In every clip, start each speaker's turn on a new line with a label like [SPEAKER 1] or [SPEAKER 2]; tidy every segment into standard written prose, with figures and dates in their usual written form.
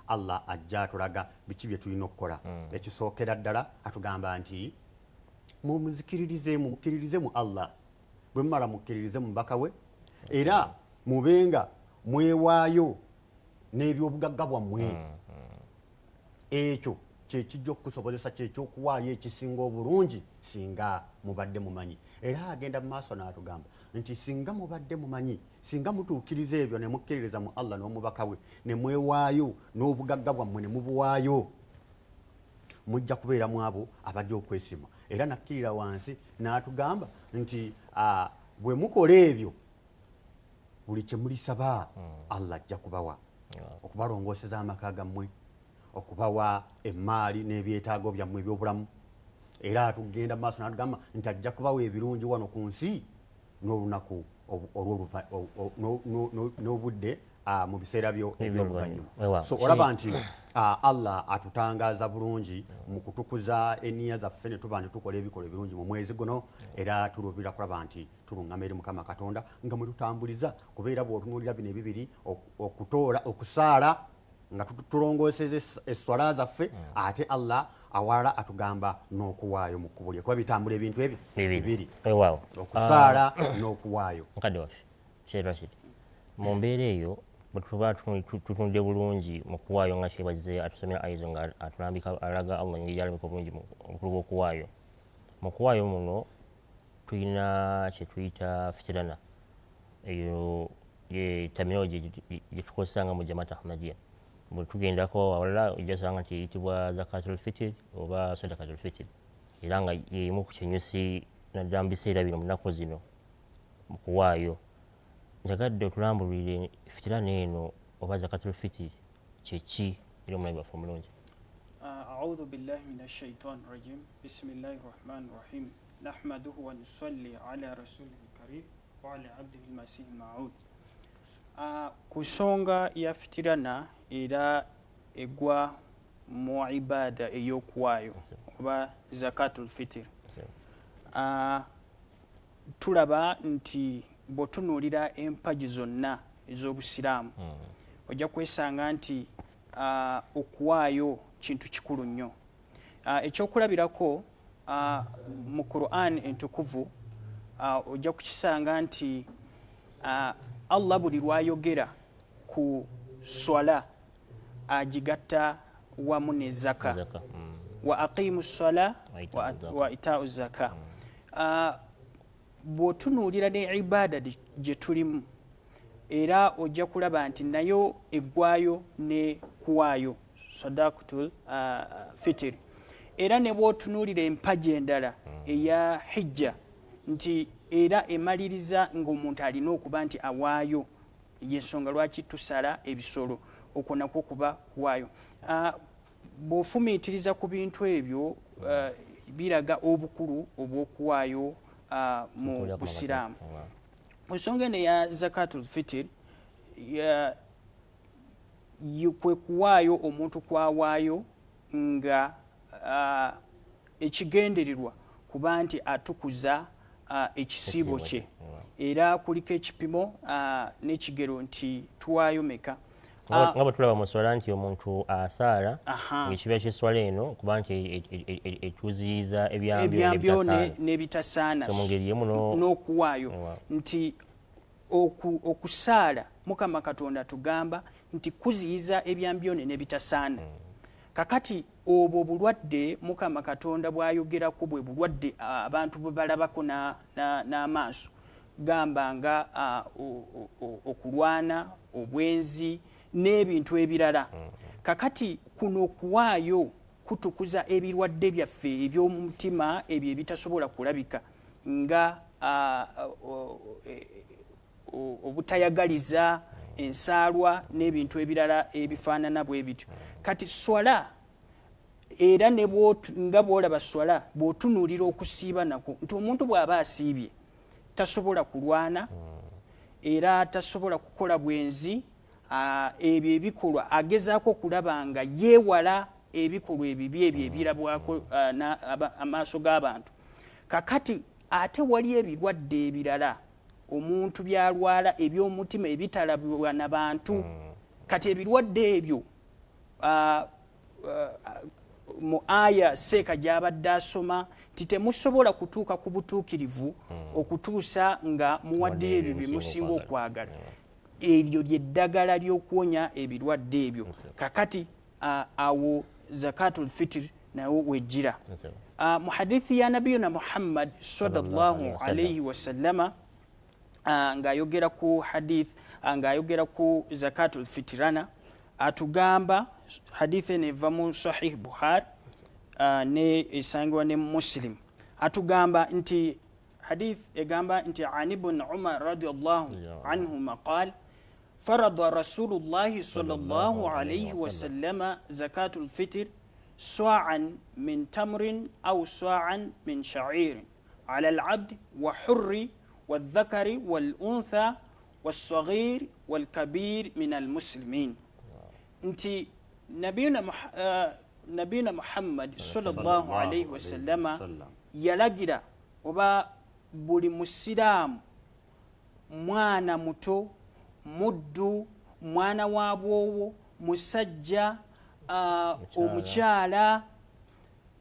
[SPEAKER 1] Allah ajja atulaga biki bye tulina okukola. Ekisookera ddala atugamba nti mukkiririze mu Allah bwe mumala mukkiririze mu mubaka we era mubenga mwewaayo n'ebyobugagga bwammwe. Ekyo kyekijja okukusobozesa kyekyokuwaayo ekisinga obulungi singa mubadde mumanyi. Era agenda mu maaso n'atugamba nti singa mubadde mumanyi, singa mutuukiriza ebyo ne mukkiririza mu Allah n'omubaka we ne mwewaayo n'obugagga bwammwe ne mubuwaayo, mujja kubeera mu abo abajja okwesima. Era nakkirira wansi n'atugamba nti bwe mukola ebyo buli kye mulisaba Allah ajja kubawa, okubalongooseza amaka gammwe, okubawa emmaali n'ebyetaago byammwe ebyobulamu. Era tugenda mu maaso n'atugamba nti ajja kubawa ebirungi wano ku nsi n'olunaku n'obudde mu biseera by'oluvannyuma. So olaba nti Allah atutangaaza bulungi mu kutukuza eniya zaffe ne tuba ne tukola ebikolwa ebirungi mu mwezi guno, era tuluubirira kulaba nti tuluŋŋama eri Mukama Katonda nga mwe tutambuliza, kubeera bw'otunuulira bino ebibiri okusaala nga tulongooseza esswala zaffe, ate Allah awalala atugamba n'okuwaayo mu kkubo lye, kuba bitambula ebintu ebyo bibiri, okusaala n'okuwaayo.
[SPEAKER 2] Mukadde waffe Sheikh Rashid, mu mbeera eyo bwe tuba tutunudde bulungi mu kuwaayo nga kyebazize atusomera ayizo nga atulambika alaga Allah engeri alabika obulungi mu bukulu bw'okuwaayo. Mu kuwaayo muno tulina kye tuyita fitirana, eyo ye terminology gye tukozesa nga mu Jamaat Ahmadiyya. Bwe tugendako awalala ojja kusanga nti eyitibwa zakatul fitr oba sadakatul fitr, era nga yemu ku kinyusi naddala mu biseera bino mu nnaku zino mu kuwaayo. Njagadde otulambulire fitirana eno oba zakatul fitr kyeki era omulabi waffe omulungi.
[SPEAKER 3] A'udhu billahi minash shaitani rajim. Bismillahir rahmanir rahim. Nahmaduhu wa nusalli ala rasulil karim wa ala abdihi al-masih ma'ud. Ku nsonga ya fitirana era egwa mu ibada ey'okuwaayo oba zakatul fitr, tulaba nti bw'otunuulira empagi zonna ez'obusiraamu ojja kwesanga nti okuwaayo kintu kikulu nnyo. Ekyokulabirako mu Qur'an entukuvu ojja kukisanga nti Allah buli lwayogera ku swala agigatta wamu ne zaka, wa aqimu swala wa itau zaka. Bw'otunuulira ne ibada gye tulimu era ojja kulaba nti nayo eggwayo ne kuwaayo sadaqatul fitr. Era ne bw'otunuulira empagi endala eya hijja nti era emaliriza ng'omuntu alina okuba nti awaayo, y'ensonga lwaki tusala ebisolo, okwo nakwo kuba kuwaayo. Bw'ofumiitiriza ku bintu ebyo biraga obukulu obw'okuwaayo mu busiraamu. Ku nsonga eno eya zakatul fitr kwe kuwaayo omuntu kwawaayo nga ekigendererwa kuba nti atukuza ekisiibo kye, era kuliko ekipimo n'ekigero nti tuwaayo meka.
[SPEAKER 2] Nga bwe tulaba mu swala nti omuntu asaala ng'ekibeera ky'esswala eno kuba nti etuziyiza ebyambyo
[SPEAKER 3] n'ebitasaana n'okuwaayo, nti okusaala Mukama Katonda tugamba nti kuziyiza ebyambyone n'ebitasaana. Kakati obwo bulwadde Mukama Katonda bw'ayogerako bwe bulwadde abantu bwe balabako n'amaaso, gamba nga okulwana, obwenzi n'ebintu ebirala. Kakati kuno okuwaayo kutukuza ebirwadde byaffe eby'omutima ebyo ebitasobola kulabika nga obutayagaliza, ensaalwa n'ebintu ebirala ebifaanana bwe bityo. Kati swala era ne nga bw'olaba swala bw'otunuulira okusiiba nako nti omuntu bw'aba asiibye tasobola kulwana era tasobola kukola bwenzi, ebyo ebikolwa agezaako okulaba nga yeewala ebikolwa ebibi ebyo ebirabwako amaaso g'abantu. Kakati ate wali ebirwadde ebirala omuntu byalwala eby'omutima ebitalabibwa na bantu. Kati ebirwadde ebyo mu aya seeka gy'abadde asoma nti temusobola kutuuka ku butuukirivu okutuusa nga muwaddeyo ebyo bye musinga okwagala. Eryo lyeddagala ly'okuwonya ebirwadde ebyo. Kakati awo zakatul fitiri nawo wejjira. Mu hadithi ya nabiyuna Muhammad sallallahu alayhi wasallama ng'ayogera ku hadith ng'ayogera ku zakatul fitirana atugamba hadith eva mu sahih Bukhari ne esangwa ne Muslim atugamba nti hadith egamba nti an ibn Umar radiyallahu anhuma qala فرض رسول الله صلى الله عليه وسلم زكاة الفطر صاعا من تمر أو صاعا من شعير على العبد وحر والذكر والأنثى والصغير والكبير من المسلمين. انتي نبينا محمد صلى الله عليه وسلم يلاجدا وبا بولي مسلم موانا متو muddu mwana wa bwowo musajja omukyala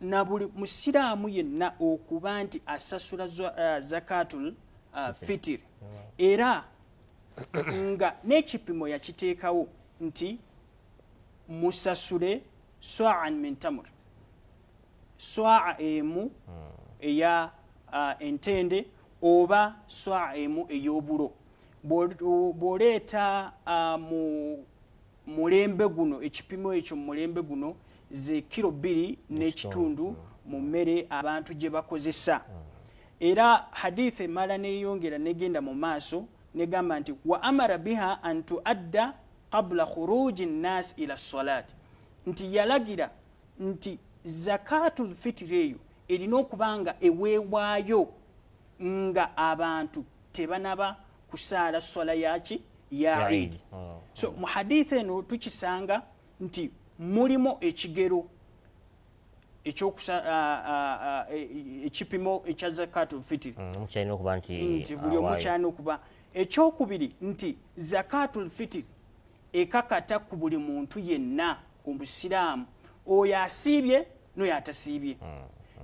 [SPEAKER 3] na buli musiraamu yenna okuba nti asasula zakatul fitiri era nga n'ekipimo yakiteekawo nti musasule swa'an min tamur swa'a emu eya entende oba swa'a emu ey'obulo. Bw'oleeta mu mulembe guno ekipimo ekyo mu mulembe guno ze kilo 2 n'ekitundu mu mmere abantu gye bakozesa. Era hadith emala neeyongera negenda mu maaso negamba nti wa amara biha an tuadda qabla khuruji nnas ila salati, nti yalagira nti zakatul fitri eyo erina okubanga eweewaayo nga abantu tebanaba kusaala swala yaki ya Eid. So mu hadith eno tukisanga nti mulimu ekigero ekipimo ekya zakatul fitri nti buli omu kyalina okuba. Ekyokubiri nti zakatul fitri ekakata ku buli muntu yenna omusiraamu oyo asiibye n'oyo atasiibye.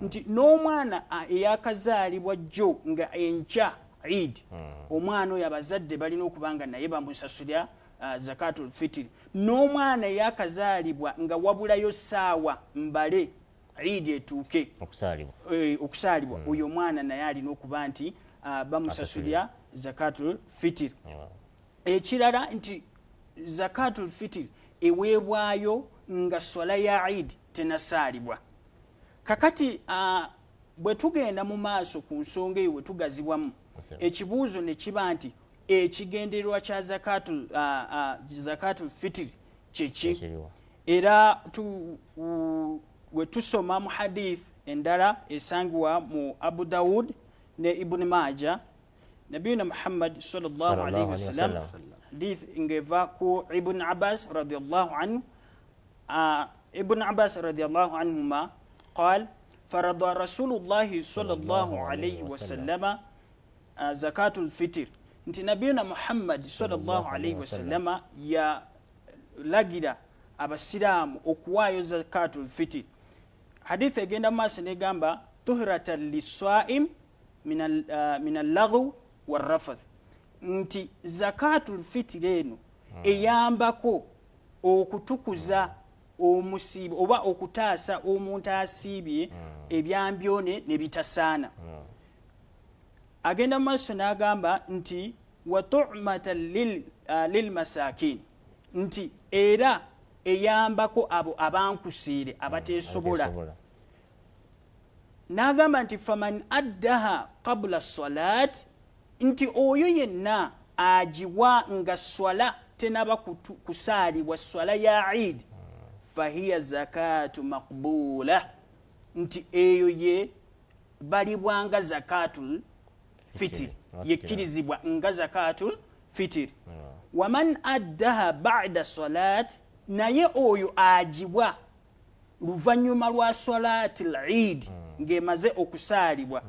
[SPEAKER 3] Nti n'omwana eyakazaalibwa jjo nga enkya Eid omwana oyo abazadde balina okubanga naye bamusasulya zakatul fitri. N'omwana eyakazaalibwa nga wabulayo ssaawa mbale Eid etuuke okusaalibwa oyo omwana naye alina okuba nti bamusasulya zakatul fitri. Ekirala nti zakatul fitri eweebwayo nga swala ya Eid tenasaalibwa. Kakati bwe tugenda mu maaso ku nsonga eyo bwe tugazibwamu ekibuuzo ne kiba nti ekigendererwa kya zakatul fitri kyeki. Era bwe tusoma mu hadith endala esangibwa mu Abu Dawud ne Ibn Majah nabiyuna Muhammad sallallahu alayhi wasallam hadith ngeva ku Ibn Abbas radiyallahu anhu Ibn Abbas radiyallahu anhuma قال فرض رسول الله صلى الله عليه وسلم زكاة الفطر. nti nabiyuna Muhammad sallallahu alayhi wasallama ya lagira abasiraamu okuwaayo zakatul fitri. Hadith egenda maaso negamba tuhratan liswaim min allaghu warrafath, nti zakatul fitri eno eyambako okutukuza omusiibo oba okutaasa omuntu asiibye ebyambyone ne bitasaana. Agenda maaso n'agamba nti wa tu'matan lilmasakin, nti era eyambako abo abankusiire abateesobola. N'agamba nti faman addaha qabla salat, nti oyo yenna agiwa nga swala tenaba kusaalibwa swala ya Eid fahiya zakatu maqbula, nti eyo ye balibwanga zakatul fitri, yekirizibwa nga zakatul fitri. Waman addaha ba'da salat, naye oyo agibwa luvanyuma lwa salatul Eid ngemaze okusaalibwa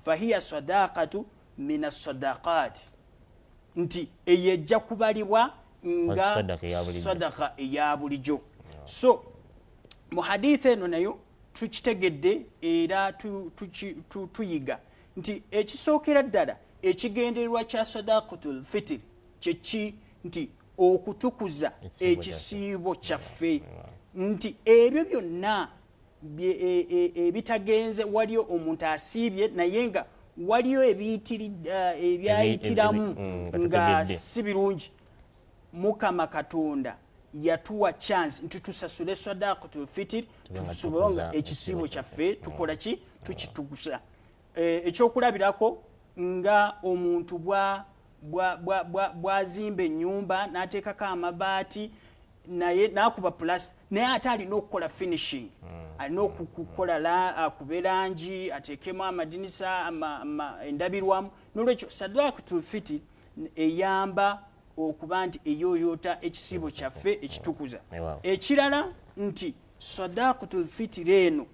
[SPEAKER 3] fahiya sadaqatu min as-sadaqat, nti eyejja kubalibwa nga sadaqa eya bulijjo. So mu hadith eno nayo tukitegedde era tuyiga nti ekisookera ddala ekigendererwa kya sadaqatul fitr kyeki nti okutukuza ekisiibo kyaffe, nti ebyo byonna ebitagenze waliyo omuntu asiibye naye nga waliyo ebyayitiramu nga si birungi, Mukama Katonda yatuwa chance nti tusasule sadaqatul fitr tusobole nga ekisiibo kyaffe tukola ki tukitukusa. Ekyokulabirako nga omuntu bwazimba ennyumba n'ateekako amabaati naye n'akuba plus naye ate alina okukola finishing, alina okukola akube langi ateekemu amadinisa endabirwamu. N'olwekyo sadaqatul fitr eyamba okuba nti eyoyoota ekisiibo kyaffe ekitukuza. Ekirala nti sadaqatul fitr eno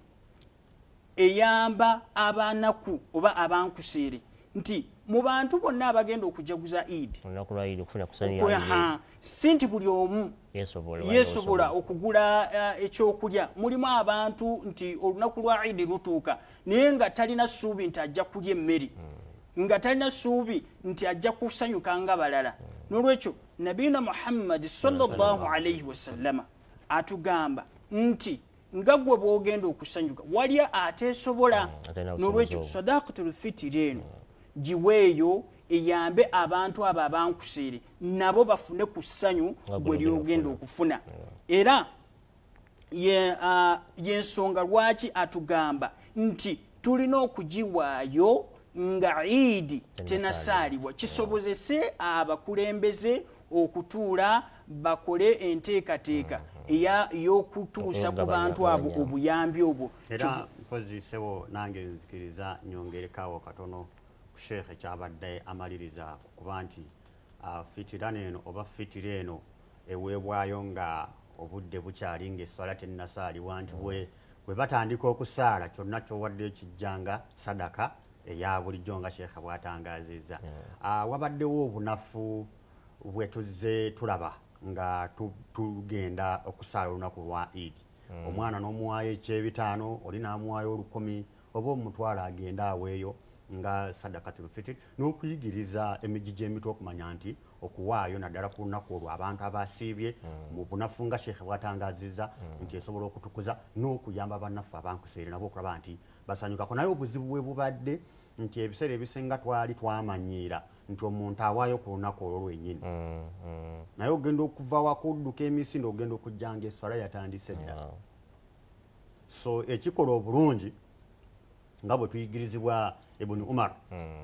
[SPEAKER 3] eyamba abanaku oba abankuseere nti mu bantu bonna abagenda okujaguza Eid si nti buli omu yesobola okugula ekyokulya. Mulimu abantu nti olunaku lwa Eid lutuuka naye nga talina ssuubi nti ajja kulya emmere, nga talina ssuubi nti ajja kusanyuka nga balala. N'olwekyo Nabiina Muhammad sallallahu alayhi wasallama atugamba nti nga gwe bw'ogenda okusanyuka wali ateesobola. N'olwekyo sadaqatul fitr eno giweeyo eyambe abantu abo abankuseere nabo bafune ku ssanyu gwe lyogenda okufuna. Era yensonga lwaki atugamba nti tulina okugiwaayo nga Eid tenasaalibwa, kisobozese abakulembeze okutuula bakole enteekateeka ey'okutuusa ku bantu abo obuyambi obwo.
[SPEAKER 1] Era mpozisewo nange nzikiriza nyongerekaawo katono ku sheekhe kyabadde amaliriza kuba nti fitirano eno oba fitira eno eweebwayo nga obudde bukyali ng'esswala tennasaalibwa, nti bwe batandika okusaala kyonna ky'owadde kijjanga sadaka eya bulijjo nga sheekha bw'atangaazizza. Wabaddewo obunafu bwe tuzze tulaba nga tugenda okusaala olunaku lwa Eid. Omwana n'omuwaayo ekyebitaano, oli n'amuwaayo 1000 oba omutwala agenda aweeyo nga sadaqatul fitr, n'okuyigiriza emijiji emito okumanya nti okuwaayo naddala ku lunaku olwo abantu abasiibye mu bunafu nga sheekhe bw'atangaazizza nti esobola okutukuza n'okuyamba bannaffe abankuseere nabo okulaba nti basanyukako. Naye obuzibu bwe bubadde nti ebiseera ebisinga twali twamanyiira nti omuntu awaayo ku lunaku olwo lwennyini, naye ogenda okuva wakudduka emisinde ogenda okujjanga esswala yatandise dda. So ekikola obulungi nga bwe tuyigirizibwa Ibn Umar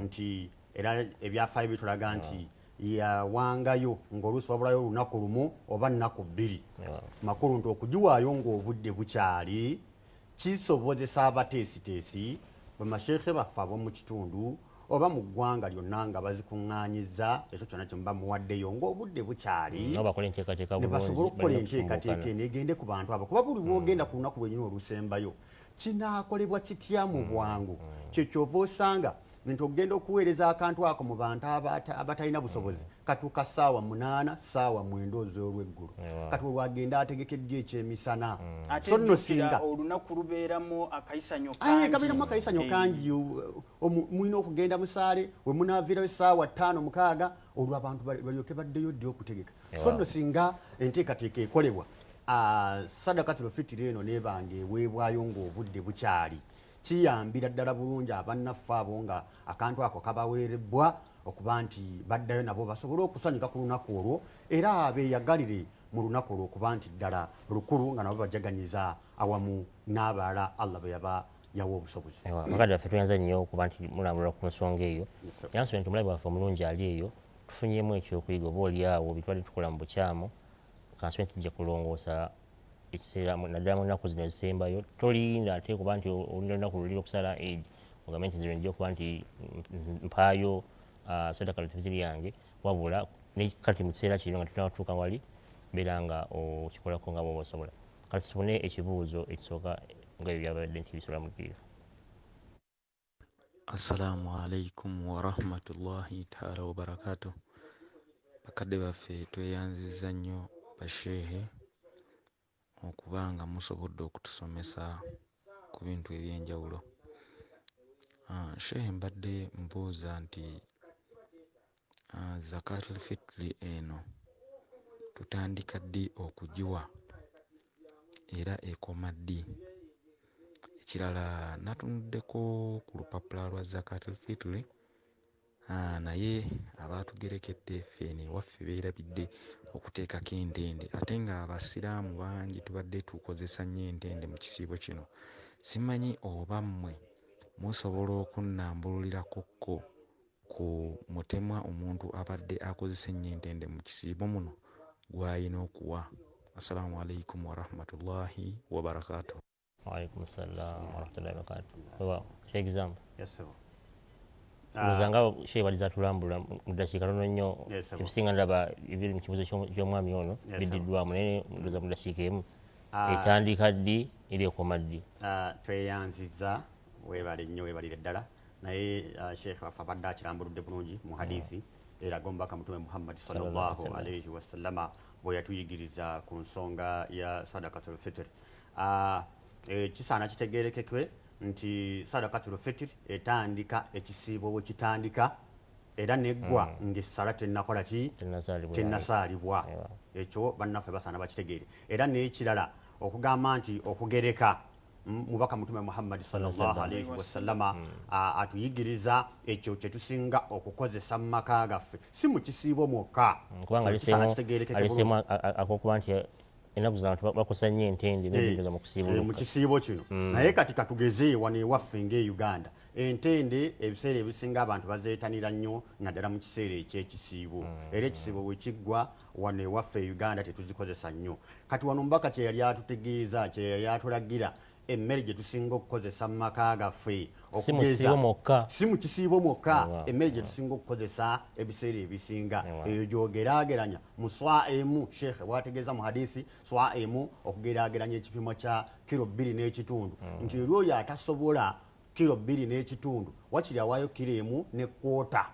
[SPEAKER 1] nti era ebyafaayo bitulaga nti yawangayo ng'oluusi wabulayo olunaku lumu oba nnaku 2 makulu nti okugiwaayo ng'obudde bukyali kisobozesa abateesiteesi bamasheekhe baffe ab'omu kitundu oba mu ggwanga lyonna nga bazikuŋŋaanyiza ekyo kyonna kye muba muwaddeyo ng'obudde bukyali ne basobole okukola enteekateeka negende ku bantu abo, kuba buli bwogenda ku lunaku lwennyini olusembayo kinaakolebwa kitya mu bwangu. Kyekyova osanga nti ogenda okuweereza akantu ako mu bantu abatalina busobozi katuuka ssaawa 8 ssaawa 9 ez'olweggulu, kati olwagenda ategekeddyo ekyemisana. So nno singa
[SPEAKER 3] olunaku lubeeramu akayisanyo
[SPEAKER 1] kangi mulina okugenda musaale we munaaviirayo ssaawa 5-6 olwo abantu balyoke baddeyo ddi okutegeka. So nno singa enteekateeka ekolebwa sadaqatul fitr eno nebanga eweebwayo ng'obudde bukyali, kiyambira ddala bulungi abannaffe abo nga akantu ako kabaweerebbwa okuba nti baddayo nabo basobole okusanyuka ku lunaku olwo, era beeyagalire mu lunaku olwo okuba nti ddala lukulu nga nabo bajaganyiza awamu n'abalala Allah bwe yaba yawa obusobozi.
[SPEAKER 2] Bakadde baffe tuyanza nnyo okuba nti mulambula ku nsonga eyo. Yansonga nti omulabi waffe omulungi ali eyo tufunyemu ekyokuyiga oba oliawo bitwali tukola mu bukyamu kanswe tujja kulongoosa ekiseera naddala mu nnaku zino ezisembayo. Tolinda ate kuba nti olina olunaku luli okusala Eid ogambe nti zino nja okuba nti mpaayo sadaqatul fitr yange, wabula kati mu kiseera kino nga tutanatuuka wali beera nga okikolako nga bwoba osobola. Kati tufune ekibuuzo ekisooka nga ebyo byabadde nti bisobola mu ddiiro.
[SPEAKER 4] Assalamu alaikum warahmatullahi taala wabarakatuh. Bakadde baffe tweyanziza nnyo basheehe okuba nga musobodde okutusomesa ku bintu eby'enjawulo. Shehe mbadde mbuuza nti zakatul fitri eno tutandika ddi okugiwa era ekoma ddi? Ekirala natunuddeko ku lupapula lwa zakatul fitri, naye abaatugerekedde ffene waffe beerabidde okuteekako entende ate nga abasiraamu bangi tubadde tukozesa nnyo entende mu kisiibo kino. Simanyi oba mmwe musobola okunnambululirako ku mutemwa omuntu abadde akozesa ennyo entende mu kisiibo muno gw'ayina okuwa. Assalamu alaikum warahmatullahi wabarakatuh.
[SPEAKER 2] Waalaikum salaam warahmatullahi wabarakatuh. Wow, Sheikh example.
[SPEAKER 1] Yes, sir.
[SPEAKER 2] Uzanga Sheikh baliza tulambula mu dakiika tono nnyo ebisinga ndaba ebiri mu kibuuzo ky'omwami ono biddiddwamu naye ndoza mu dakiika emu etandika ddi eri ekoma ddi?
[SPEAKER 1] Tweyanziza weebale nnyo weebalire ddala naye Sheikh waffe abadde akirambuludde bulungi mu hadithi eraga omubaka mutume Muhammad sallallahu alaihi wasallama bwe yatuyigiriza ku nsonga ya sadakatul fitr. Kisaana kitegeerekekwe nti sadakatul fitr etandika ekisiibo bwe kitandika era neggwa ng'essala tennakola ki tennasaalibwa. Ekyo bannaffe basaana bakitegeere. Era n'ekirala okugamba nti okugereka mubaka mutume Muhammad sallallahu alaihi wasallama atuyigiriza ekyo kye tusinga okukozesa mu maka gaffe si mu kisiibo mwokka.
[SPEAKER 2] Kubanga alisemu akokuba nti enaku zino abantu bakosa nnyo entende n'ebintu mu
[SPEAKER 1] kisiibo kino. Naye kati katugeze wano ewaffe ng'e-Uganda entende ebiseera ebisinga abantu bazeetanira nnyo naddala mu kiseera eky'ekisiibo. Era ekisiibo bwe kiggwa wano ewaffe e-Uganda tetuzikozesa nnyo. Kati wano mbaka kye yali atutegeeza kye yali atulagira emmere gye tusinga okukozesa mu maka gaffe si mu kisiibo mwokka. Emmere gye tusinga okukozesa ebiseera ebisinga eyo gy'ogeraageranya mu swa emu. Sheikh bw'ategeeza mu hadithi swa emu okugeraageranya ekipimo kya kilo 2 n'ekitundu nti eri oyo atasobola kilo 2 n'ekitundu wakiri awaayo kilo 1 ne kwota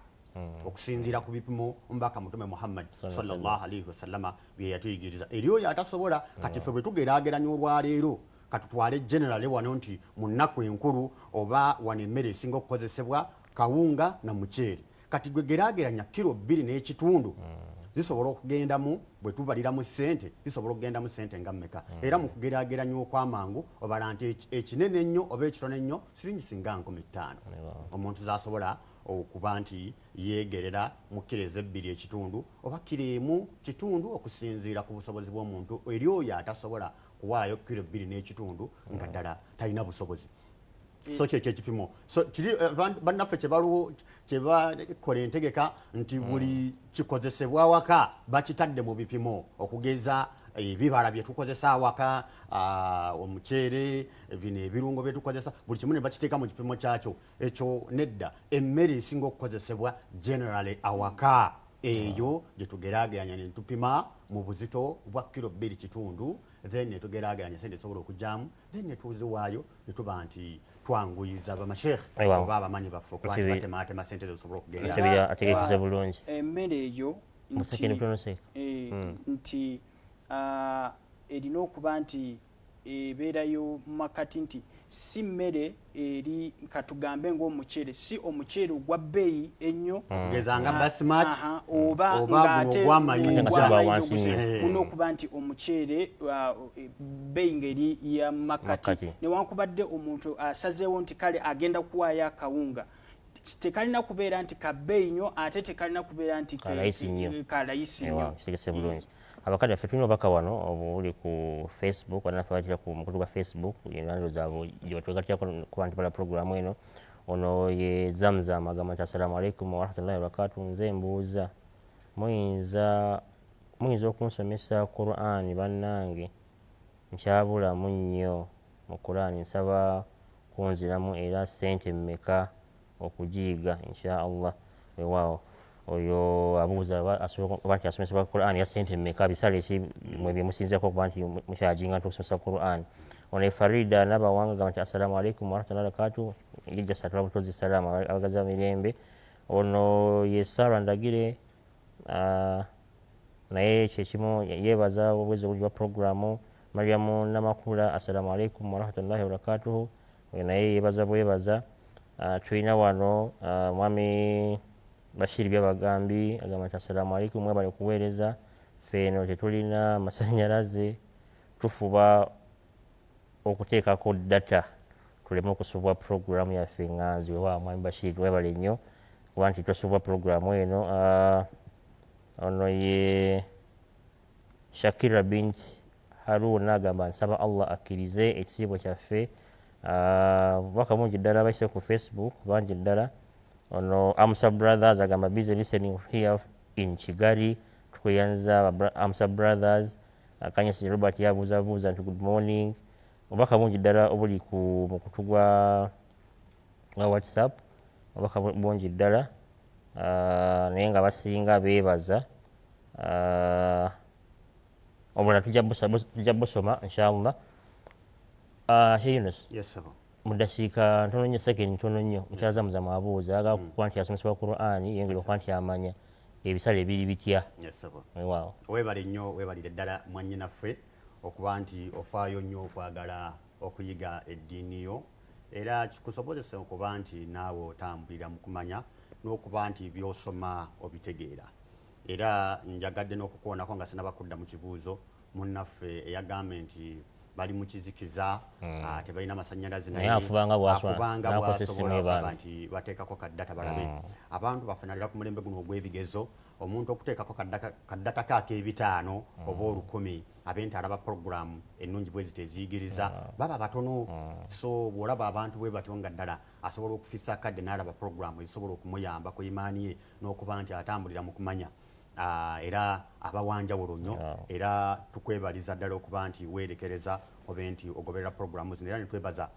[SPEAKER 1] okusinziira ku bipimo omubaka mutume Muhammad sallallahu alaihi wasallama bye yatuyigiriza. Eri oyo atasobola kati ffe bwe tugeraageranya olwaleero katutwale generally wano nti mu nnaku enkulu oba wano emmere esinga okukozesebwa kawunga na muceere. Kati gwe geraageranya kilo 2 n'ekitundu zisobola okugendamu bwe tubaliramu ssente zisobola okugendamu ssente nga mmeka. Era mu kugeraageranya okw'amangu obala nti ekinene ennyo oba ekitono ennyo siringi singa 5,000 omuntu z'asobola okuba nti yeegerera mu kilo 2 ekitundu oba kilo 1 kitundu okusinziira ku busobozi bw'omuntu eri oyo atasobola kuwaayo kilo 2 n'ekitundu nga ddala talina busobozi. So kyekyo ekipimo kiri bannaffe kye bakola entegeka nti buli kikozesebwa awaka bakitadde mu bipimo okugeza ebibala bye tukozesa awaka omuceere bino ebirungo bye tukozesa buli kimu ne bakiteeka mu kipimo kyakyo. Ekyo nedda emmere esinga okukozesebwa generally awaka eyo gye tugeraageranya ne tupima mu buzito bwa kilo 2 kitundu then ne tugeraageranya sente esobola okujjaamu then ne tuziwaayo ne tuba nti twanguyiza bamasheekhe oba abamanyi baffe okuba nti batemaatema sente zezisobola okugenda
[SPEAKER 2] ategeekeze bulungi
[SPEAKER 3] emmere eyo nti erina okuba nti ebeerayo mu makati nti si mmere eri katugambe ng'omuceere si omuceere ogwa bbeeyi ennyo
[SPEAKER 1] kugezanga basmati
[SPEAKER 3] oba ng'ate guno okuba nti omuceere bbeeyi ng'eri ya makati newankubadde omuntu asazeewo nti kale agenda kuwaayo akawunga tekalina kubeera nti kabbeeyi nnyo ate tekalina kubeera nti kalayisi nnyo.
[SPEAKER 2] Kitegese bulungi. Abakadde ffe tulina obubaka wano obuli ku Facebook banaffe batira ku mukutu gwa Facebook enandiro zaabwe gye batwegatira kuba nti bala puroguramu eno. Ono ye Zamzam agamba nti assalamu alaikum warahmatullahi wabarakatuh. Nze mbuuza muyinza okunsomesa Qur'an bannange nkyabulamu nnyo mu Qur'an nsaba kunziramu era ssente mmeka okugiyiga insha Allah. Wewaawo oyo abuuza oba nti asomesebwa Qur'an ya ssente mmeka bisale ki mwe bye musinzako okuba nti mukyajinga nti okusomesa Qur'an. Ono Farida Nabawanga agamba nti assalamu alaikum warahmatullahi wabarakatuh. Ijja satula butozi salama abagaza mirembe. Ono ye Sarah Ndagire naye kyekimu yeebaza obwezi obuli bwa programu Mariamu Namakula, assalamu alaikum warahmatullahi wabarakatuhu. Naye yebaza bwebaza. Tulina wano mwami Bashiri Byabagambi agamba nti assalamu alaikum, mwebale kuweereza. Ffe eno tetulina masannyalaze, tufuba okuteekako data tuleme okusobwa puroguramu yaffe nganzi. Weewaawo mwami Bashiri, webale nnyo kuba nti tosobwa puroguramu eno. Ono ye Shakira binti Haruna agamba nsaba Allah akkirize ekisiibwa kyaffe. Bubaka bungi ddala abayise ku Facebook bangi ddala. Ono Amsa Brothers agamba busy listening here in Kigali. Tukweyanza Amsa Brothers. Kanyasi Robert yabuuzabuuza nti good morning. Obubaka bungi ddala obuli ku mukutu gwa WhatsApp, obubaka bungi ddala naye nga basinga beebaza. Obulala tujja busoma inshallah. Sheikh Yunus,
[SPEAKER 1] Yes, sir.
[SPEAKER 2] mu ddakiika ntono nnyo, second ntono nnyo, mukyala Zamuzamu abuuza agala kuba nti asomesebwa Qur'ani yengera okuba nti amanya ebisale ebiri bitya.
[SPEAKER 1] Yes, sir.
[SPEAKER 2] Weewaawo.
[SPEAKER 1] Weebale nnyo, weebalire ddala mwannyinaffe okuba nti ofaayo nnyo okwagala okuyiga eddiini yo, era kikusobozesa okuba nti naawe otambulira mu kumanya n'okuba nti by'osoma obitegeera. Era njagadde n'okukoonako nga sinabakudda mu kibuuzo munnaffe eyagambe nti bali mu kizikiza, tebalina masannyalaze naye
[SPEAKER 2] afubanga
[SPEAKER 1] bwasobola nti bateekako kaddata balabe. Abantu bafunalira ku mulembe guno ogw'ebigezo, omuntu okuteekako kaddata ak'ebitaano oba 1000 abe nti alaba puroguramu ennungi bwe ziteziyigiriza baba batono. So bw'olaba abantu bwe batyo nga ddala asobola okufissa kadde n'alaba puroguramu ezisobola okumuyamba ku imaani ye n'okuba nti atambulira mu kumanya. Era abawanjawulo nnyo, era tukwebaliza ddala okuba nti weerekereza obe nti ogoberera puroguramu zino, era netwebaza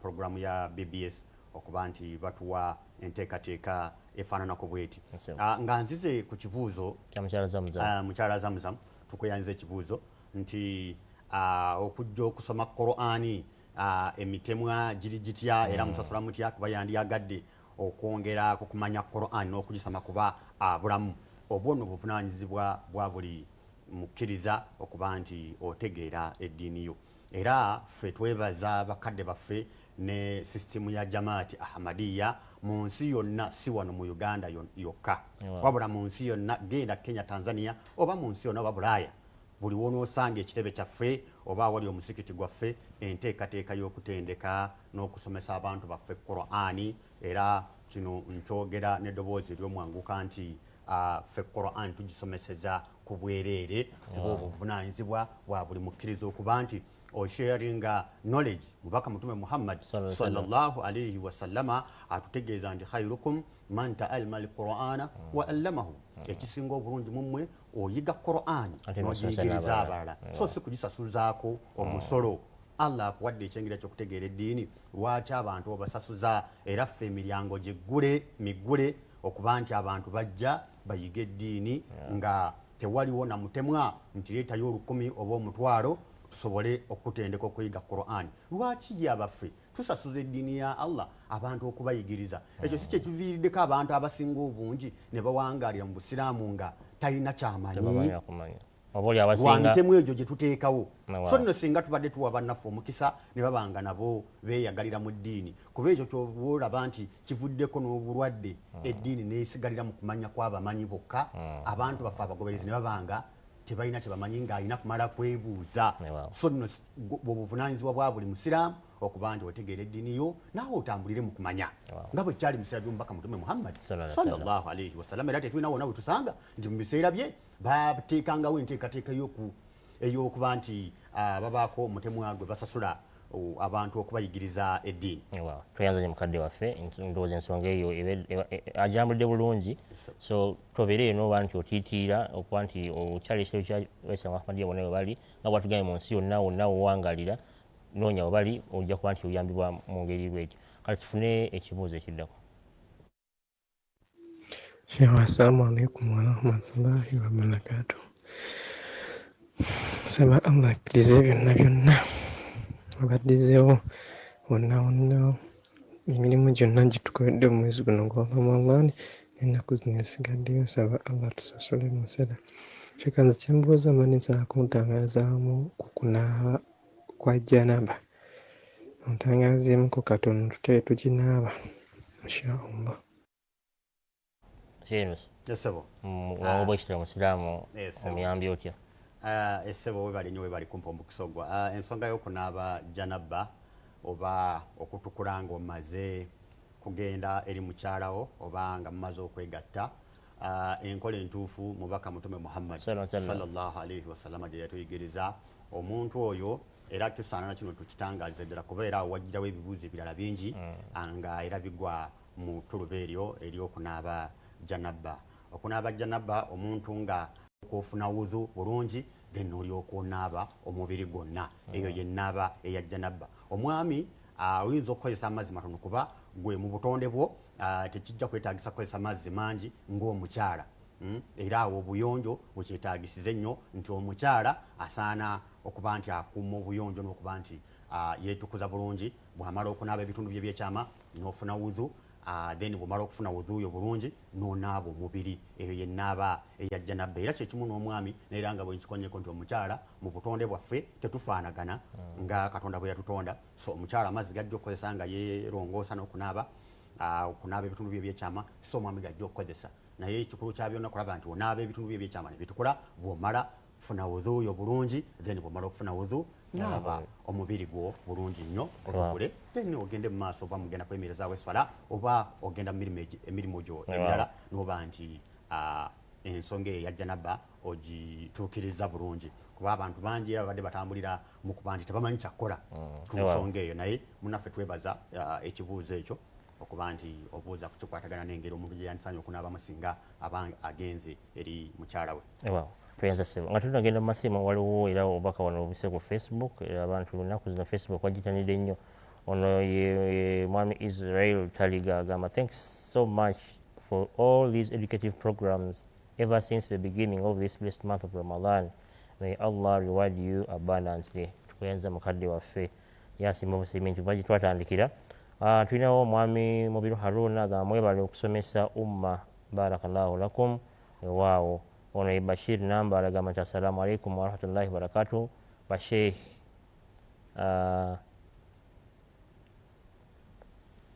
[SPEAKER 1] puroguramu ya BBS okuba nti batuwa enteekateeka efaananako bweti. Nga nzize ku kibuuzo mukyala Zamuzamu, tukweyanziza ekibuuzo nti okujja okusoma Qur'ani emitemwa giri gitya era musasula mutya, kuba yandiyagadde okwongera ku kumanya Qur'ani n'okugisoma kuba bulamu. Obwo nno buvunaanyizibwa bwa buli mukkiriza okuba nti otegeera eddiini yo. Era ffe twebaza bakadde baffe ne sisitimu ya Jamaati Ahmadiyya mu nsi yonna, si wano mu Uganda yokka, wabula mu nsi yonna. Genda Kenya, Tanzania oba mu nsi yonna oba Bulaaya, buli wonoosanga ekitebe kyaffe oba awali omusikiti gwaffe, enteekateeka y'okutendeka n'okusomesa abantu baffe Qur'ani. Era kino nkyogera n'eddoboozi ery'omwanguka nti ffe Qur'an tugisomeseza ku bwereere kuba obuvunaanyizibwa bwa buli mukkiriza okuba nti osharinga knowledge. Mubaka Mutume Muhammad sallallahu alayhi wasallama atutegeeza nti khairukum man ta'allama al-Qur'ana wa 'allamahu. Ekisinga obulungi mummwe oyiga Qur'an n'ogiyigiriza abalala, so si kugisasuzaako omusolo. Allah akuwadde ekyengera ky'okutegeera eddiini, lwaki abantu obasasuza? Era ffe emiryango miggule okuba nti abantu bajja bayiga eddiini nga tewaliwo na mutemwa nti leetayo 1000 oba 1000 tusobole okutendeka okuyiga Qur'ani. Lwaki yabaffe tusasuza eddiini ya Allah abantu okubayigiriza? Ekyo si kye kiviiriddeko abantu abasinga obungi ne bawangaalira mu busiraamu nga talina kyamanyi. Lwamitemu egyo gye tuteekawo. So nno singa tubadde tuwa bannaffe omukisa ne babanga nabo beeyagalira mu ddiini, kuba ekyo kyolaba nti kivuddeko n'obulwadde eddiini neesigalira mu kumanya kw'abamanyi bokka. Abantu baffe abagoberezi ne babanga tebalina kye bamanyi ng'alina kumala kwebuuza. So nno obuvunaanyizibwa bwa buli musiraamu okuba nti otegeera eddiini yo naawe otambulire mu kumanya nga bwe kyali mu biseera by'omubaka Mutume Muhammad sallallahu alayhi wasallam. Era tetulina wonna we tusanga nti mu biseera bye bateekangawo enteekateeka ey'okuba nti babaako omutemwa gwe basasula abantu okubayigiriza eddiini.
[SPEAKER 2] Tweyanza nnyo mukadde waffe, ndowooza ensonga eyo ajambulidde bulungi. So tobeereyo n'oba nti otiitiira okuba nti okyala ekitabo kya Waislamu Ahmadiyya bonna we bali, nga bwatugambye mu nsi yonna wonna wewangaalira, noonya we bali ojja kuba nti oyambibwa mu ngeri bw'etyo. Kale tufune ekibuuzo ekiddako.
[SPEAKER 5] Sheikh, assalamu alaikum warahmatullahi wabarakatuh. Saba Allah akkirize byonna abaddizeewo wonna emirimu gyonna gitukoledde mu mwezi guno gwa Ramadhan n'ennaku zino ezisigaddeyo. Saba Allah tusasule musala. Kikanzi kyembuuza manisa kuntangazaamu ku kunaaba kwa janaba. Ontangazeemuko katono tutebe tuginaaba inshaallah.
[SPEAKER 2] Shenos
[SPEAKER 1] Esebo
[SPEAKER 2] wangu bwekitira musiraamu omuyambi otya?
[SPEAKER 1] Esebo webali nnyo webali kumpa omukisa ogwo. Ensonga y'okunaaba janaba oba okutukulanga omaze kugenda eri mukyalawo oba nga mumaze okwegatta, enkola entuufu mubaka mutume Muhammad sallallahu alaihi wasallam gye yatuyigiriza omuntu oyo, era tusaana na kino tukitangaaliza ddala kubeera wajjawo ebibuuzo ebirala bingi nga era bigwa mu tuluba eryo ery'okunaaba janaba. Okunaaba janaba omuntu nga okufuna wuzu bulungi then olyoka onaaba omubiri gwonna, eyo yennaaba eya janaba. Omwami oyinza okukozesa amazzi matono kuba gwe mu butonde bwo tekijja kwetaagisa kukozesa mazzi mangi ng'omukyala. Era awo obuyonjo bukyetaagisize nnyo nti omukyala asaana okuba nti akuuma obuyonjo n'okuba nti yeetukuza bulungi. Bw'amala okunaaba ebitundu bye byekyama n'ofuna wuzu, then bw'omala okufuna wuzu yo bulungi n'onaaba omubiri, eyo yennaaba eya janaba. Era kyekimu n'omwami naera nga bwenkikonyeko nti omukyala mu butonde bwaffe tetufaanagana nga Katonda bwe yatutonda. So omukyala amazzi gajja okukozesa nga yeerongoosa n'okunaaba ebitundu bye byekyama, so omwami gajja okukozesa. Naye ekikulu kya byonna kulaba nti onaaba ebitundu bye byekyama ne bitukula. Bw'omala funa wuzu yo bulungi, then bw'omala okufuna wuzu naaba omubiri gwo bulungi nnyo otugule, then ogende mu maaso oba mugenda kwemerezaawo eswala oba ogenda mu emirimu gyo emirala n'oba nti ensonga eya janaba ogituukiriza bulungi. Kuba abantu bangi era babadde batambulira mu kuba nti tebamanyi kyakkola ku nsonga eyo. Naye munnaffe twebaza ekibuuzo ekyo okuba nti obuuza kukikwatagana n'engeri omuntu gye yandisaanye okunaabamu singa aba agenze eri mukyala we.
[SPEAKER 2] Tuyenza ssebo nga tunagenda mu masimu, waliwo era obubaka wano obuse ku Facebook. Abantu lunaku zino Facebook wagitanidde nnyo. Ono ye mwami Israel Taliga agamba, thanks so much for all these educative programs ever since the beginning of this blessed month of Ramadan. May Allah reward you abundantly. Tukuyenza mukadde waffe yasimba obusiimi nti bagi twatandikira. Tulinawo mwami Mubiru Haruna agamba mwebale okusomesa umma, barakallahu lakum. Waawo ono ye Bashir Namba agamba nti assalamu alaikum warahmatullahi wabarakatuh. Basheikh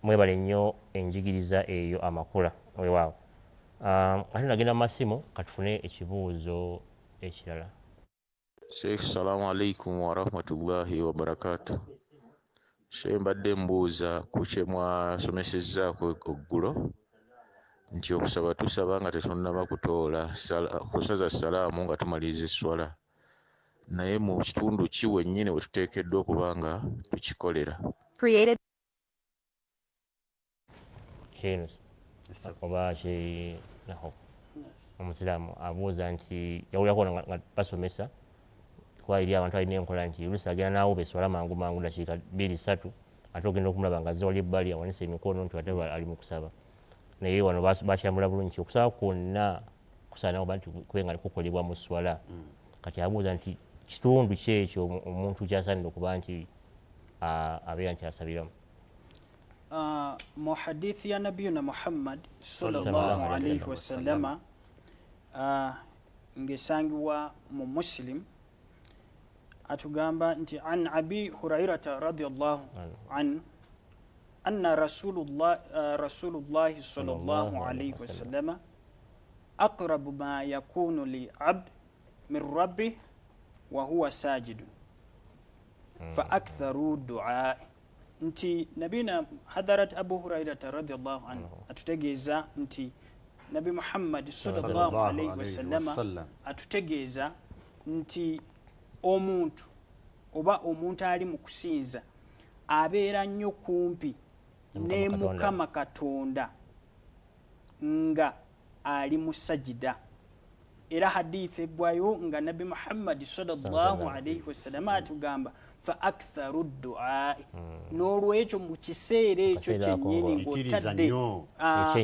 [SPEAKER 2] mwebale nnyo enjigiriza eyo amakula weewaawo. Ate nagenda mu masimu katufune ekibuuzo ekirala.
[SPEAKER 6] Sheikh, salamu alaikum warahmatullahi wabarakatuh. Sheikh, mbadde mbuuza ku kye mwasomesezzaako eggulo nti okusaba tusaba nga tetunnaba kusaza salaamu nga tumaliriza esswala, naye mu kitundu ki wennyini we tuteekeddwa okuba nga tukikolera?
[SPEAKER 2] Oba omusiraamu abuuza nti yawulako nga basomesa kuba eri abantu alina enkola nti oluusi agenda n'awuba esswala mangu mangu dakiika 2-3 ate ogenda okumulaba nga azza wali ebbali awanise emikono nti ate ali mu kusaba. Naye wano bakyambula bulungi nti okusaba kwonna kusaana oba nti kube nga kukolebwa mu swala. Kati abuuza nti kitundu ki ekyo omuntu kyasaanira okuba nti abeera nti asabiramu.
[SPEAKER 3] Mu hadithi ya nabiyuna Muhammad sallallahu alaihi wasallama ngesangibwa mu Muslim atugamba nti an Abi Hurairata radiyallahu anhu anna Rasulullahi sallallahu alaihi wasallama aqrabu ma yakunu li abd min rabbih wa huwa sajidun fa aktharu du'a. Nti nabina hadarat Abu Hurairata radiyallahu anhu atutegeeza nti Nabi Muhammad sallallahu alaihi wasallama atutegeeza nti omuntu oba omuntu ali mu kusinza abeera nnyo kumpi ne Mukama Katonda nga ali mu sajida. Era hadithi eggwayo nga Nabi Muhammad sallallahu alaihi wasallam atugamba fa aktharu du'a. N'olwekyo mu kiseera ekyo kyennyini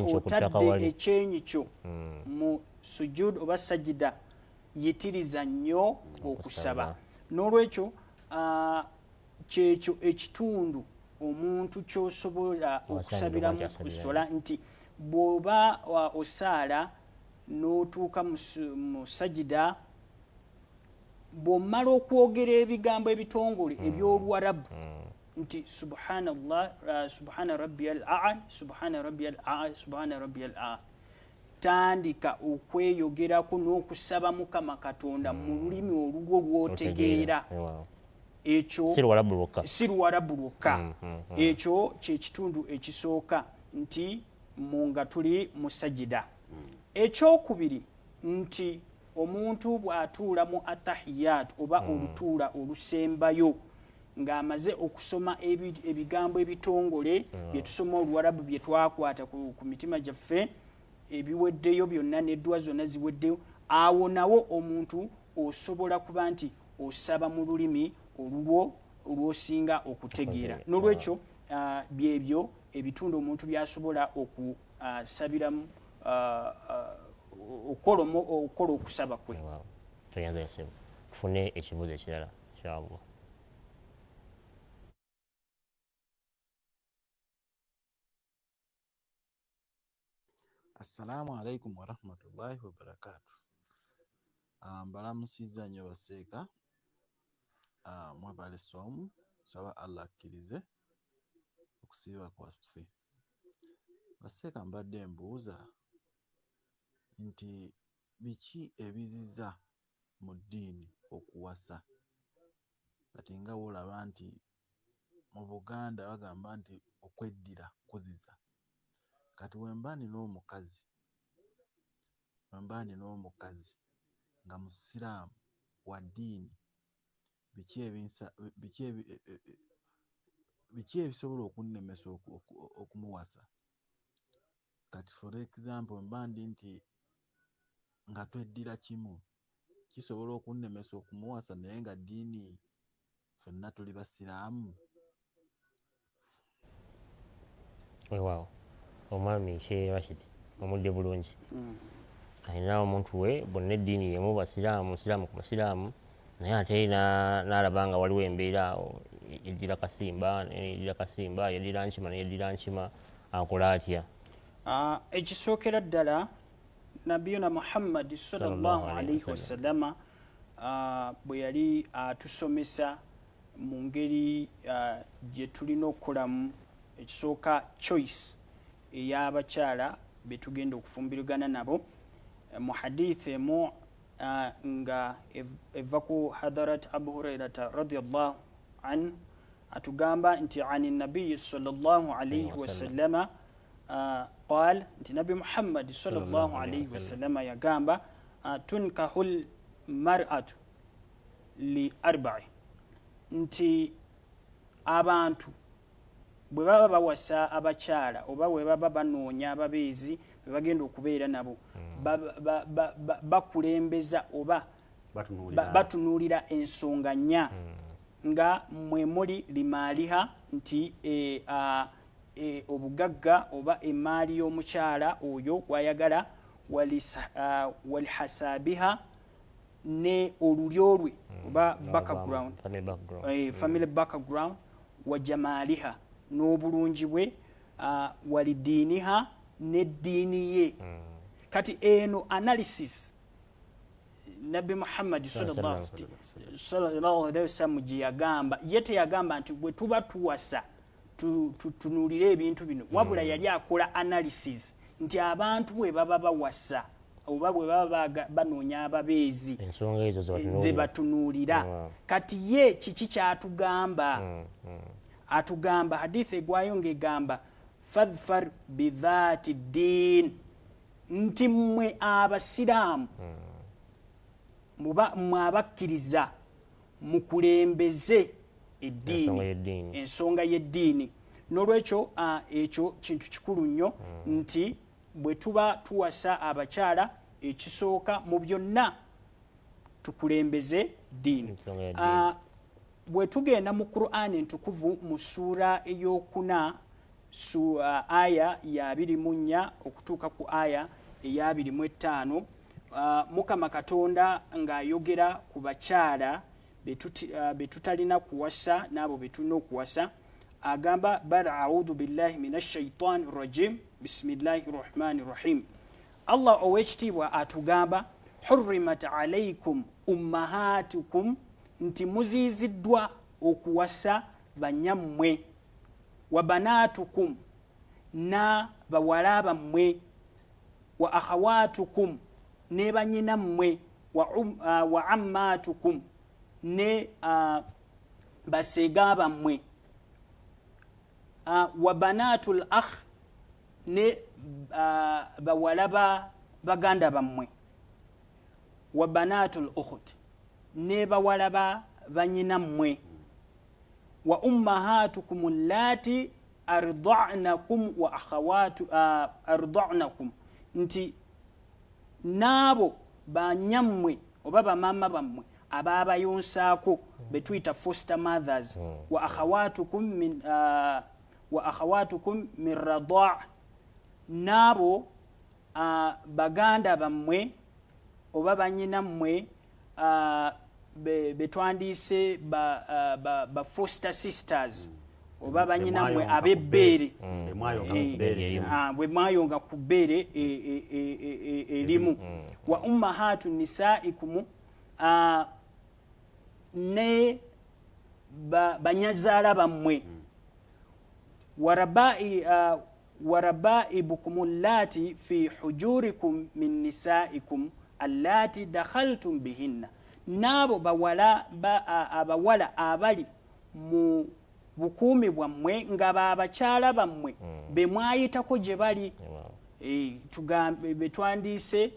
[SPEAKER 3] ng'otadde ekyenyi kyo mu sujud oba sajida, yitiriza nnyo okusaba. N'olwekyo kyekyo ekitundu omuntu ky'osobola okusabiramu kusola, nti bw'oba osaala n'otuuka mu sajida bw'omala okwogera ebigambo ebitongole eby'Oluwarabu nti subhanallah, subhana rabbiyal a'la, subhana rabbiyal a'la, subhana rabbiyal a'la, tandika okweyogerako n'okusaba Mukama Katonda mu lulimi olulwo lw'otegeera. Ekyo si Luwarabu lwokka. Ekyo kye kitundu ekisooka nti nga tuli mu sajida. Ekyokubiri nti omuntu bw'atuula mu atahiyat oba olutuula olusembayo ng'amaze okusoma ebigambo ebitongole bye tusoma Oluwarabu bye twakwata ku mitima gyaffe ebiweddeyo byonna n'eddwa zonna ziweddeyo, awo nawo omuntu osobola kuba nti osaba mu lulimi olulwo olwosinga okutegeera. N'olwekyo byebyo ebitundu omuntu byasobola okusabiramu okukola okusaba kwe.
[SPEAKER 2] Tufune ekibuuzo ekirala inshallah.
[SPEAKER 7] Assalamu alaikum warahmatullahi wabarakatuh. Mbalamusizza nnyo baseeka. Mwebale soomu, nsaba Allah akkirize okusiiba kwaffe. Baseeka mbadde mbuuza nti biki ebiziza mu ddiini okuwasa? Kati nga wolaba nti mu Buganda bagamba nti okweddira kuziza. Kati wemba nina omukazi nga musiraamu wa ddiini, biki ebisobola okunnemesa okumuwasa? Kati for example mba ndi nti nga tweddira kimu kisobola okunnemesa okumuwasa naye nga ddiini ffenna tuli basiraamu?
[SPEAKER 2] Weewaawo omwami Sheikh Rashid omudde bulungi. Alina omuntu we bonna eddiini yemu basiraamu, musiraamu ku musiraamu, naye ate n'alaba nga waliwo embeera awo yeddira kasimba, yeddira nkima neyeddira nkima, akola atya?
[SPEAKER 3] Ekisookera ddala nabiyuna Muhammad sallallahu alaihi wasallama bwe yali atusomesa mu ngeri gye tulina okukolamu ekisooka choice ey'abakyala be tugenda okufumbirigana nabo. Mu hadithi emu nga eva ku hadarat Abu Hurairata radiyallahu anhu atugamba nti ani nabiyi sallallahu alaihi wasallama قال انت نبي محمد صلى الله عليه وسلم يغامبا تنكح المرأة لأربع nti abantu bwe baba bawasa abakyala oba bwe baba banoonya ababeezi bwe bagenda okubeera nabo bakulembeza oba batunuulira ensonga nnya nga mwe muli limaaliha nti obugagga oba emaali y'omukyala oyo gwayagala walihasabiha ne olulyo lwe oba background, family background wa jamaaliha n'obulungi bwe walidiiniha n'eddiini ye. Kati eno analysis Nabi Muhammad sallallahu alaihi wasallam gye yagamba, ye teyagamba nti bwe tuba tuwasa tunuulire ebintu bino, wabula yali akola analysis nti abantu bwe baba bawasa oba bwe baba banoonya ababeezi ze batunuulira. Kati ye kiki kyatugamba? Atugamba hadithi egwayo ng'egamba fadhfar bidhaati ddin, nti mmwe abasiraamu mmwe abakkiriza mukulembeze eddiini, ensonga y'eddiini. N'olwekyo ekyo kintu kikulu nnyo nti bwe tuba tuwasa abakyala ekisooka mu byonna tukulembeze ddiini. Bwe tugenda mu Qur'an entukuvu mu ssuura ey'okuna aya ya 24 okutuuka ku aya eya 25, Mukama Katonda ng'ayogera ku bakyala be tutalina kuwasa n'abo be tulina okuwasa, agamba bal a'udhu billahi minash shaitani rajim bismillahi rahmani rahim. Allah ow'ekitiibwa atugamba hurrimat alaykum ummahatukum nti muziziddwa okuwasa banyammwe wa banatukum na bawala bammwe wa akhawatukum ne banyina mmwe wa ammatukum ne basega bammwe wa banatul akh ne bawala baganda bammwe wa banatul ukhut ne bawala banyina mmwe wa ummahatukum allati arda'nakum wa akhawatu arda'nakum nti nabo banyammwe oba bamama bammwe ababayonsaako betuyita foster mothers wa akhawatukum min radaa nabo baganda bammwe oba banyina mmwe betwandiise ba foster sisters oba banyina mmwe ab'ebbeere bwe mwayonga ku bbeere erimu wa ummahatu nisaikum ne banyazaala bammwe warabaibukum allati fi hujurikum min nisaikum allati dakhaltum bihinna nabo abawala abali mu bukuumi bwammwe nga babakyala bammwe be mwayitako gye bali tugambe betwandiise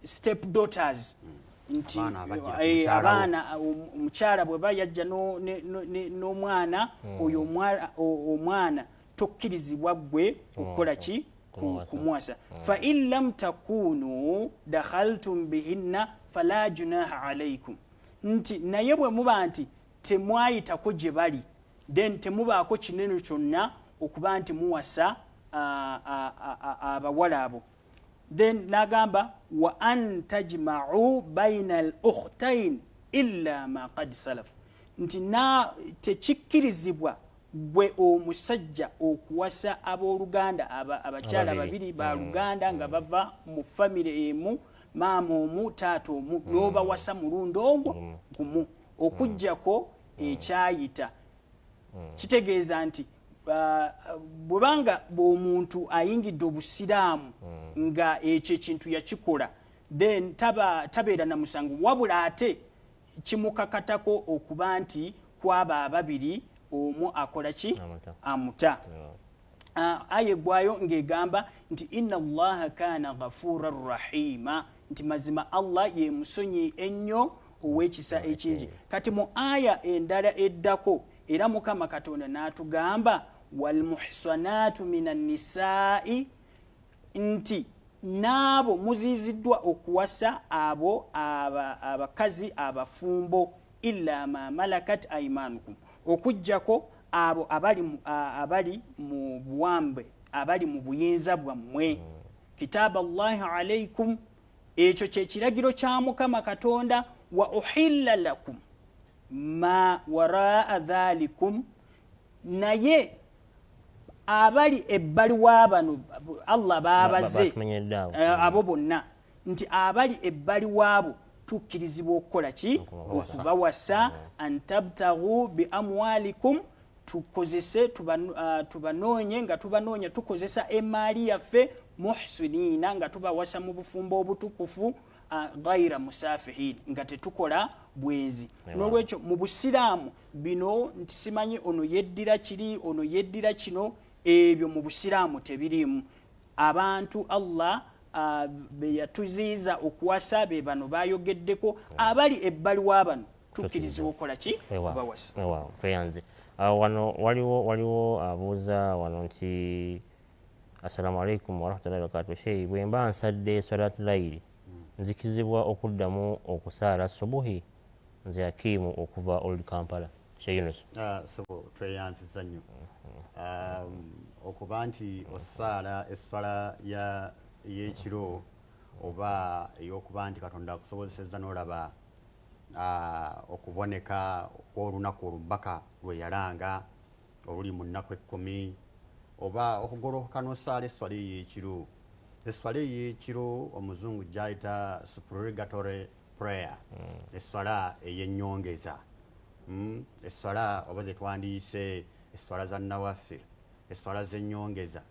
[SPEAKER 3] step daughters nti abaana omukyala bwe bayajja n'omwana oyo omwana tokkirizibwa gwe okukola ki kumuwasa fa in lam takunu dakhaltum bihinna fala junaha alaykum nti naye bwe muba nti temwayitako gye bali then temubaako kinene kyonna okuba nti muwasa abawala abo then nagamba wa an tajma'u baina al-ukhtayn illa ma qad salaf nti tekikkirizibwa gwe omusajja okuwasa abooluganda abakyala babiri ba luganda nga bava mu famire emu maama omu taata omu n'obawasa mulundi ogwo gumu okujjako ekyayita kitegeeza nti bwebanga bw'omuntu ayingidde obusiraamu nga ekyo ekintu yakikola then tabeera na musango wabula ate kimukakatako okuba nti kwaba ababiri omu akola ki amuta aya eggwayo ng'egamba nti inna allaha kana ghafuran rahima nti mazima allah ye musonyi ennyo ow'ekisa ekingi kati mu aya endala eddako era mukama katonda n'atugamba walmuhsanatu minan nisai nti naabo muziziddwa okuwasa abo abakazi abafumbo illa ma malakat aimanukum okujjako abo abali mu buwambe abali mu buyinza bwammwe kitaba allahi alaikum ekyo kyekiragiro kya mukama katonda wa uhilla lakum ma waraa dhalikum naye abali ebbali w'abano allah babaze abo bonna nti abali ebbali waabo tukkirizibwa okukola ki okubawasa antabtaghu bi amwalikum tukozese tubanoonye nga tubanoonya tukozesa emaali yaffe muhsinina nga tubawasa mu bufumbo obutukufu ghaira musafihin nga tetukola bwezi n'olwekyo mu busiraamu bino nti simanyi ono yeddira kiri ono yeddira kino ebyo mu busiraamu tebiriimu abantu allah be yatuziiza okuwasa be bano bayogeddeko abali ebbali w'abano tukkirizibwa okukola ki bawasa
[SPEAKER 2] tweyanze wano waliwo abuuza wano nti assalamu alaikum warahmatullahi wabarakatuh sheyi bwe mba nsadde salat layiri nzikizibwa okuddamu okusaala subuhi nze hakimu okuva old kampala sheyunus
[SPEAKER 1] tweyanziza nnyo okuba nti osaala essala y'ekiro oba ey'okuba nti katonda akusobozesezza n'olaba okuboneka kw'olunaku olubaka lwe yalanga oluli mu nnaku 10 oba okugolokoka n'osaala essala ey'ekiro Eswala ey'ekiro omuzungu gyayita supplicatory prayer, eswala ey'ennyongeza. Eswala oba ze twandiise eswala za nawafiri, eswala z'ennyongeza,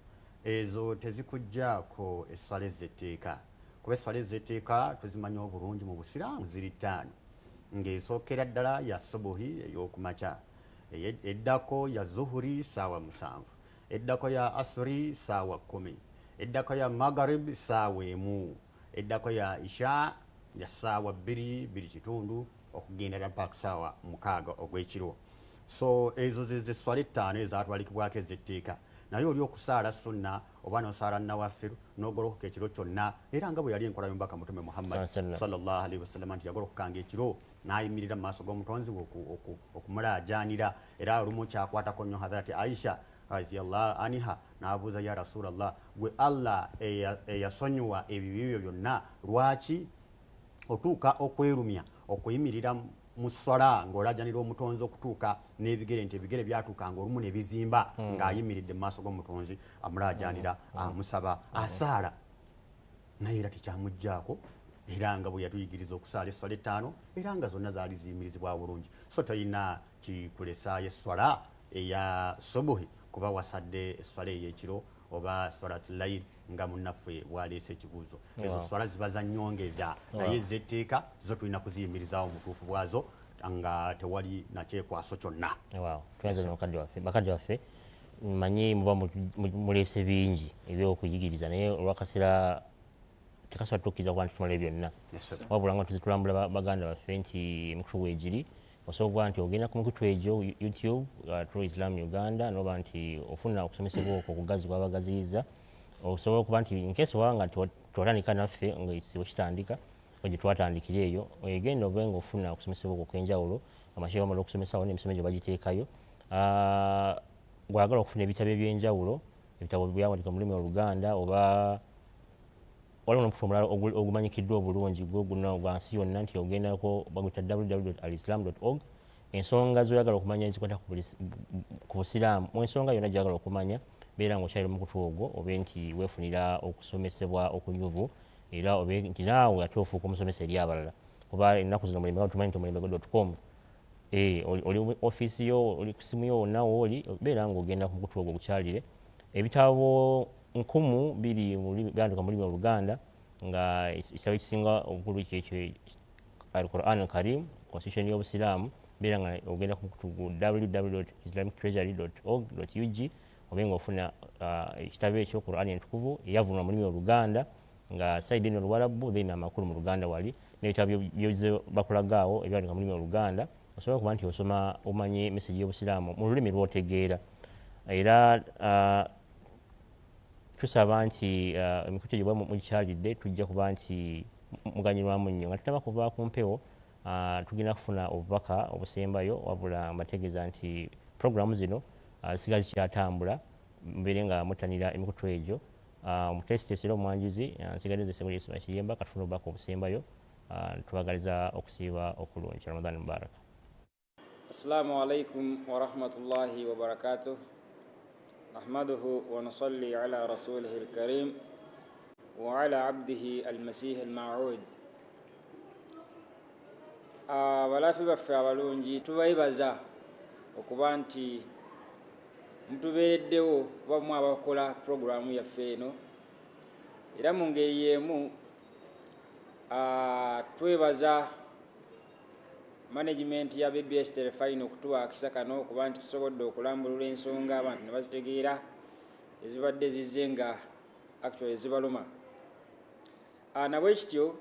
[SPEAKER 1] ezo tezikugjaako eswala ez'etteeka. Kuba eswala ez'etteeka tuzimanyi obulungi mu busiraamu ziri 5, ng'esookera ddala ya subuhi ey'okumakya, eddako ya zuhuri saawa 7, eddako ya asuri saawa 10, eddako ya magarib saawa 1, eddako ya isha ya saawa 2 okugendera mpaka saawa 6 ogw'ekiro. So ezo ze swala 5 ezatwalikibwako ez'etteeka. Naye oli okusaala sunna oba n'osaala nawafiru n'ogolokoka ekiro kyonna, era nga bwe yali enkola y'omubaka mutume Muhammad sallallahu alaihi wasallam nti yagolokokanga ekiro n'ayimirira mu maaso g'omutonzi okumulaajaanira, era olumu kyakwatako nnyo Hazrati Aisha radiyallahu anha n'abuuza ya Rasulallah, gwe Allah eyasonyiwa ebibi byo byonna, lwaki otuuka okwerumya okuyimirira mu swala ng'olaajanira omutonzi okutuuka n'ebigere, nti ebigere byatuukanga olumu ne bizimba ng'ayimiridde mu maaso g'omutonzi amulaajaanira, amusaba, asaala. Naye era tekyamugjaako, era nga bwe yatuyigiriza okusaala eswala 5, era nga zonna zaali ziyimirizibwa bulungi. So tolina kikulesaayo eswala eya subuhi kuba wasadde eswala ey'ekiro oba swalatul layl nga munnaffe bwaleese ekibuuzo. Ezo swala ziba za nnyongeza, naye ez'etteeka zo tulina kuziyimirizaawo mu butuufu bwazo nga tewali nakyekwaso kyonna.
[SPEAKER 2] Twenze bakadde waffe, mmanyi muba muleese bingi ebyokuyigiriza, naye olwakaseera tekasobola tukkiriza kuba nti tumala byonna, wabula nga tuzitulambula baganda baffe nti emikutu weegiri, osobola nti ogenda ku mikutu egyo YouTube True Islam Uganda, noba nti ofuna okusomesebwa okwo okugazi kwabagaziyiza, osobola okuba nti nkesi oba nga twatandika naffe ngaekisibo kitandika gye twatandikira eyo, egenda obe nga ofuna okusomesebwa okwo okw'enjawulo, amashehe bamala okusomesawo n'emisomo gye bagiteekayo. Gwagala okufuna ebitabo eby'enjawulo, ebitabo byawandika mu lulimi Oluganda, oba waliwo n'omukutu omulala ogumanyikiddwa obulungi gwe guno gwa nsi yonna nti ogendako baguyita www.alislam.org. Ensonga zoyagala okumanya ezikwata ku busiraamu, mu ensonga yonna gyagala okumanya, beera ng'okyalira omukutu ogwo, obe nti weefunira okusomesebwa okunyuvu, era obe nti naawe ate ofuuka omusomesa eri abalala. Kuba ennaku zino mulembe tumanyi nti omulembe.com, oli ofiisi yo, oli ku simu yo, wonna wooli, beera ng'ogenda ku mukutu ogwo ogukyalire. Ebitabo 1000 byandika mu lulimi Oluganda, nga ekitabo ekisinga obukulu kyekyo Al-Quran Al-Karim, Constitution y'obusiraamu, beera nga ogenda ku mukutu www.islamictreasury.org.ug, obe ng'ofuna ekitabo ekyo Quran entukuvu eyavunwa mu lulimi Oluganda, nga saidi eno Oluwarabu, then amakulu mu Luganda wali, n'ebitabo byoze bakulagaawo ebyandika mu lulimi Oluganda, osobola okuba nti osoma omanye message y'obusiraamu mu lulimi lw'otegeera. Era tusaba nti emikutu egyo bwe mugikyalidde tujja kuba nti muganyirwamu nnyo, nga tutaba kuva ku mpewo, tugenda kufuna obubaka obusembayo, wabula mbategeeza nti programu zino zisiga zikyatambula, mbeere nga muttanira emikutu egyo. Omutesitesi era omwanjuzi nsigadde nze Ssebuli Yesu Kiyemba, katufuna obubaka obusembayo, tubagaliza okusiiba okulungi. Ramadhan Mubarak.
[SPEAKER 8] Assalamu alaikum wa rahmatullahi wa barakatuh. Nahmaduhu wa nusalli ala rasulihi al-karim wa ala abdihi al-masih al-ma'ud. Abalafi baffe abalungi tubayibaza okuba nti mutubeereddewo kuba mu abakola programu yaffe eno, era mu ngeri y'emu twebaza management ya BBS Telefine okutuwa akisa kano okuba nti tusobodde okulambulula ensonga abantu ne bazitegeera ezibadde zizze nga actually zibaluma. Nabwe kityo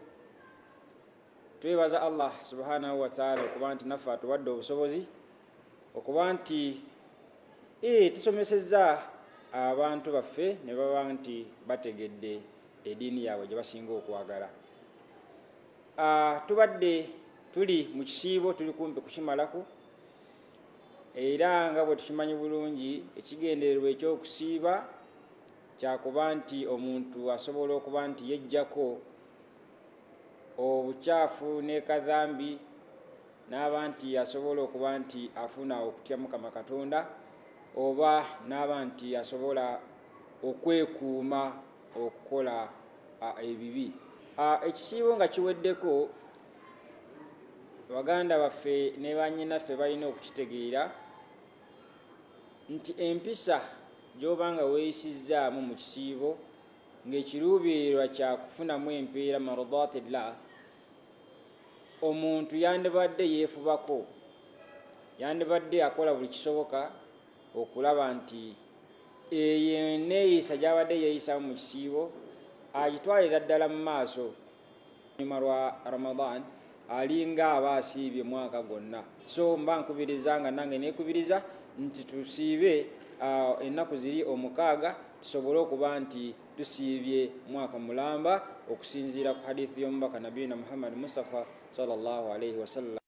[SPEAKER 8] twebaza Allah subhanahu wa ta'ala okuba nti naffe atuwadde obusobozi okuba nti tusomesezza abantu baffe ne baba nti bategedde eddiini yaabwe gye basinga okwagala. Tubadde tuli mu kisiibo, tuli kumpi kukimalako, era nga bwe tukimanyi bulungi ekigendererwa ekyokusiiba kyakuba nti omuntu asobola okuba nti yejjako obukyafu ne kadhambi, n'aba nti asobola okuba nti afuna okutya Mukama Katonda, oba n'aba nti asobola okwekuuma okukola ebibi. Ekisiibo nga kiweddeko, baganda baffe ne bannyinaffe balina okukitegeera nti empisa gy'obanga weeyisizzaamu mu kisiibo ng'ekiruubirirwa kyakufunamu empeera mardatillah, omuntu yandibadde yeefubako, yandibadde akola buli kisoboka okulaba nti eyo neeyisa gy'abadde yeeyisamu mu kisiibo agitwalira ddala mu maaso. Lunyuma lwa Ramadhan alinga aba asiibye mwaka gwonna. So mba nkubiriza nga nange neekubiriza nti tusiibe ennaku ziri 6 tusobole okuba nti tusiibye mwaka mulamba okusinziira ku hadithi y'omubaka nabiyina Muhammad Mustafa sallallahu alaihi wasallam.